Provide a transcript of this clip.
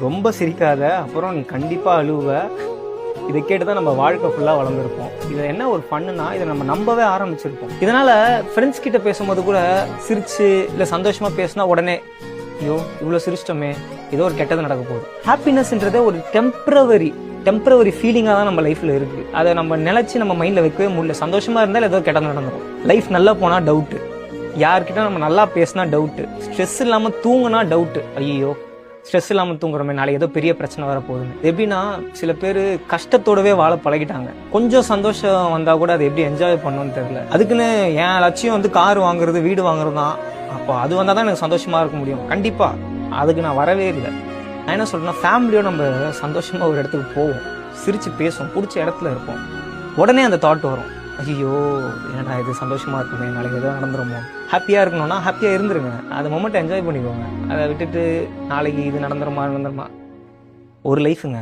ரொம்ப சிரிக்காத, அப்புறம் நீ கண்டிப்பாக அழுவ. இதை கேட்டு தான் நம்ம வாழ்க்கை ஃபுல்லாக வளர்ந்துருப்போம். இதில் என்ன ஒரு ஃபன்னுனா, இதை நம்ம நம்பவே ஆரம்பிச்சிருப்போம். இதனால் ஃப்ரெண்ட்ஸ் கிட்ட பேசும்போது கூட சிரிச்சு இல்லை சந்தோஷமாக பேசினா உடனே ஐயோ இவ்வளோ சிரிச்சிட்டோமே, ஏதோ ஒரு கெட்டது நடக்க போகுது. ஹாப்பினஸ்ன்றதே ஒரு டெம்பரவரி ஃபீலிங்காக தான் நம்ம லைஃப்பில் இருக்குது. அதை நம்ம நினச்சி நம்ம மைண்டில் வைக்கவே முடியல. சந்தோஷமாக இருந்தால் ஏதோ கெட்டது நடந்துடும். லைஃப் நல்லா போனால் டவுட்டு, யார்கிட்ட நம்ம நல்லா பேசினா டவுட்டு, ஸ்ட்ரெஸ் இல்லாமல் தூங்கினா டவுட்டு, ஐயோ ஸ்ட்ரெஸ் இல்லாமல் தூங்குறோமே நாளைக்கு ஏதோ பெரிய பிரச்சனை வர போகுதுன்னு. எப்படின்னா சில பேர் கஷ்டத்தோடவே வாழ பழகிட்டாங்க. கொஞ்சம் சந்தோஷம் வந்தால் கூட அதை எப்படி என்ஜாய் பண்ணணும்னு தெரியல. அதுக்குன்னு என் லட்சியம் வந்து கார் வாங்குறது வீடு வாங்குறது தான். அப்போ அது வந்தால் தான் எனக்கு சந்தோஷமாக இருக்க முடியும். கண்டிப்பாக அதுக்கு நான் வரவே இல்லை. நான் என்ன சொல்றேன்னா, ஃபேமிலியோட நம்ம சந்தோஷமாக ஒரு இடத்துக்கு போவோம், சிரித்து பேசுவோம், பிடிச்ச இடத்துல இருப்போம். உடனே அந்த தாட் வரும், ஐயோ ஏன்னா இது சந்தோஷமாக இருக்குமே, நாளைக்கு ஏதோ நடந்துருமோ. ஹாப்பியாக இருக்கணும்னா ஹாப்பியாக இருந்துருங்க, அந்த மொமெண்ட்டை என்ஜாய் பண்ணிக்கோங்க. அதை விட்டுட்டு நாளைக்கு இது நடந்துருமா ஒரு லைஃபுங்க.